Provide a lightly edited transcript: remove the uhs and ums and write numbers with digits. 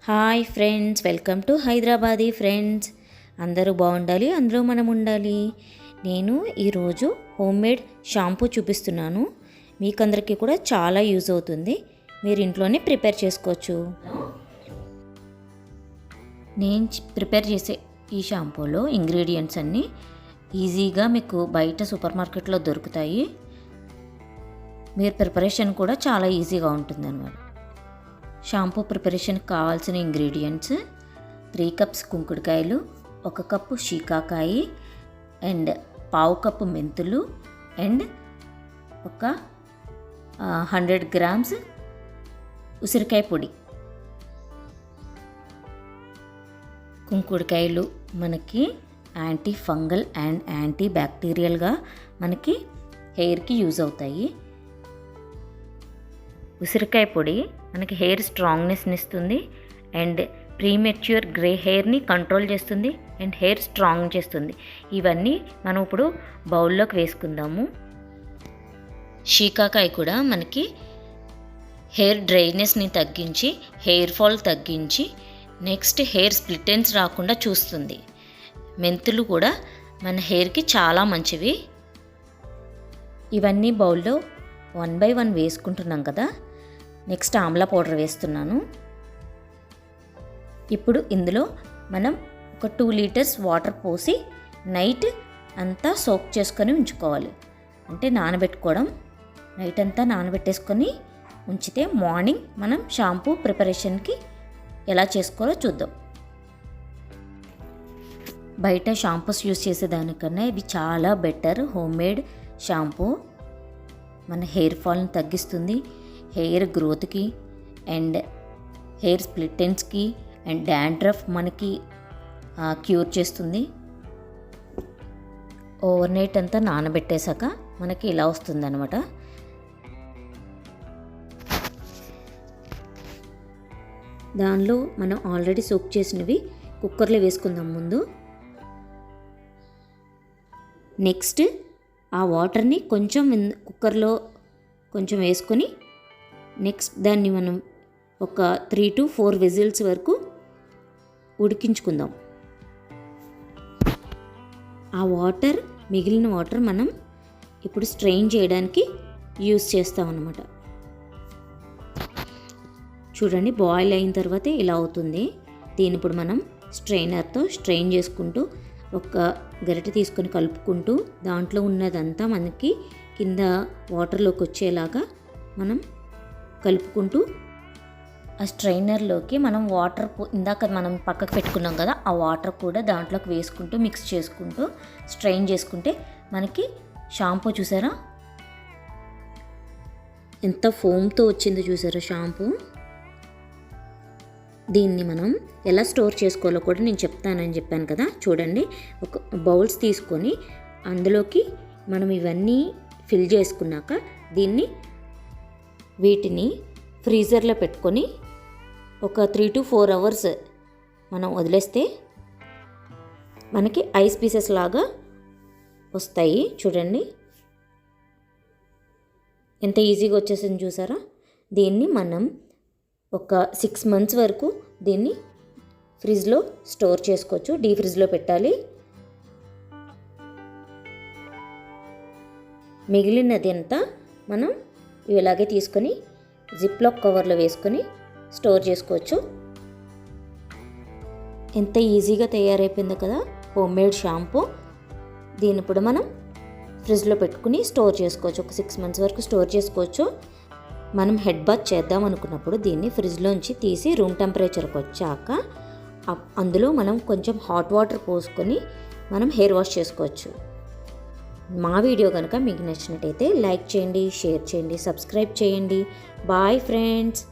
Hi friends, welcome to Hyderabadi friends. అందరూ బాగుండాలి, అందులో మనం ఉండాలి. నేను ఈరోజు హోమ్మేడ్ షాంపూ చూపిస్తున్నాను. మీకందరికీ కూడా చాలా యూజ్ అవుతుంది. మీరు ఇంట్లోనే ప్రిపేర్ చేసుకోవచ్చు. నేను ప్రిపేర్ చేసే ఈ షాంపూలో ఇంగ్రీడియంట్స్ అన్నీ ఈజీగా మీకు బయట సూపర్ మార్కెట్లో దొరుకుతాయి. మీరు ప్రిపరేషన్ కూడా చాలా ఈజీగా ఉంటుంది అన్నమాట. షాంపూ ప్రిపరేషన్కి కావాల్సిన ఇంగ్రీడియంట్స్ 3 కప్స్ కుంకుడుకాయలు, 1 కప్పు షీకాకాయ అండ్ 1/2 కప్పు మెంతులు అండ్ ఒక 100 గ్రామ్స్ ఉసిరికాయ పొడి. కుంకుడుకాయలు మనకి యాంటీ ఫంగల్ అండ్ యాంటీ బ్యాక్టీరియల్గా మనకి హెయిర్కి యూజ్ అవుతాయి. ఉసిరికాయ పొడి మనకి హెయిర్ స్ట్రాంగ్నెస్ని ఇస్తుంది అండ్ ప్రీమెచ్యూర్ గ్రే హెయిర్ని కంట్రోల్ చేస్తుంది అండ్ హెయిర్ స్ట్రాంగ్ చేస్తుంది. ఇవన్నీ మనం ఇప్పుడు బౌల్లోకి వేసుకుందాము. షీకాకాయ కూడా మనకి హెయిర్ డ్రైనెస్ని తగ్గించి హెయిర్ ఫాల్ తగ్గించి నెక్స్ట్ హెయిర్ స్ప్లిట్ ఎండ్స్ రాకుండా చూస్తుంది. మెంతులు కూడా మన హెయిర్కి చాలా మంచివి. ఇవన్నీ బౌల్లో 1 by 1 వేసుకుంటున్నాం కదా. నెక్స్ట్ ఆమ్లా పౌడర్ వేస్తున్నాను. ఇప్పుడు ఇందులో మనం ఒక 2 లీటర్స్ వాటర్ పోసి నైట్ అంతా సోక్ చేసుకొని ఉంచుకోవాలి. అంటే నానబెట్టుకోవడం, నైట్ అంతా నానబెట్టేసుకొని ఉంచితే మార్నింగ్ మనం షాంపూ ప్రిపరేషన్కి ఎలా చేసుకోవాలో చూద్దాం. బయట షాంపూస్ యూస్ చేసేదానికన్నా ఇవి చాలా బెటర్. హోమ్మేడ్ షాంపూ మన హెయిర్ ఫాల్ని తగ్గిస్తుంది, హెయిర్ గ్రోత్కి అండ్ హెయిర్ స్ప్లిట్ ఎండ్స్కి అండ్ డాండ్రఫ్ మనకి క్యూర్ చేస్తుంది. ఓవర్ నైట్ అంతా నానబెట్టేశాక మనకి ఇలా వస్తుంది అనమాట. దానిలో మనం ఆల్రెడీ సోక్ చేసినవి కుక్కర్లో వేసుకుందాం ముందు. నెక్స్ట్ ఆ వాటర్ని కొంచెం కుక్కర్లో కొంచెం వేసుకొని నెక్స్ట్ దాన్ని మనం ఒక 3 to 4 విజిల్స్ వరకు ఉడికించుకుందాం. ఆ వాటర్, మిగిలిన వాటర్ మనం ఇప్పుడు స్ట్రెయిన్ చేయడానికి యూస్ చేస్తాం అన్నమాట. చూడండి, బాయిల్ అయిన తర్వాతే ఇలా అవుతుంది. దీన్ని ఇప్పుడు మనం స్ట్రెయినర్తో స్ట్రెయిన్ చేసుకుంటూ ఒక గరిటె తీసుకొని కలుపుకుంటూ దాంట్లో ఉన్నదంతా మనకి కింద వాటర్లోకి వచ్చేలాగా మనం కలుపుకుంటూ ఆ స్ట్రైనర్లోకి మనం వాటర్ ఇందాక మనం పక్కకు పెట్టుకున్నాం కదా, ఆ వాటర్ కూడా దాంట్లోకి వేసుకుంటూ మిక్స్ చేసుకుంటూ స్ట్రెయిన్ చేసుకుంటే మనకి షాంపూ చూసారా ఎంత ఫోమ్తో వచ్చిందో చూసారా షాంపూ. దీన్ని మనం ఎలా స్టోర్ చేసుకోవాలో కూడా నేను చెప్తానని చెప్పాను కదా. చూడండి, ఒక బౌల్స్ తీసుకొని అందులోకి మనం ఇవన్నీ ఫిల్ చేసుకున్నాక వీటిని ఫ్రీజర్లో పెట్టుకొని ఒక 3 to 4 అవర్స్ మనం వదిలేస్తే మనకి ఐస్ పీసెస్ లాగా వస్తాయి. చూడండి ఎంత ఈజీగా వచ్చేసింది చూసారా. దీన్ని మనం ఒక 6 months వరకు దీన్ని ఫ్రిడ్జ్లో స్టోర్ చేసుకోవచ్చు. డీ ఫ్రిడ్జ్లో పెట్టాలి. మిగిలినది అంతా మనం ఇలాగే తీసుకొని జిప్లాక్ కవర్లో వేసుకొని స్టోర్ చేసుకోవచ్చు. ఎంత ఈజీగా తయారైపోయిందో కదా హోమ్మేడ్ షాంపూ. దీన్ని ఇప్పుడు మనం ఫ్రిడ్జ్లో పెట్టుకుని స్టోర్ చేసుకోవచ్చు. ఒక 6 months వరకు స్టోర్ చేసుకోవచ్చు. మనం హెడ్ బాత్ చేద్దాం అనుకున్నప్పుడు దీన్ని ఫ్రిడ్జ్లోంచి తీసి రూమ్ టెంపరేచర్కి వచ్చాక అందులో మనం కొంచెం హాట్ వాటర్ పోసుకొని మనం హెయిర్ వాష్ చేసుకోవచ్చు. మా వీడియో కనుక మీకు నచ్చినట్టయితే లైక్ చేయండి, షేర్ చేయండి, సబ్స్క్రైబ్ చేయండి. Bye friends.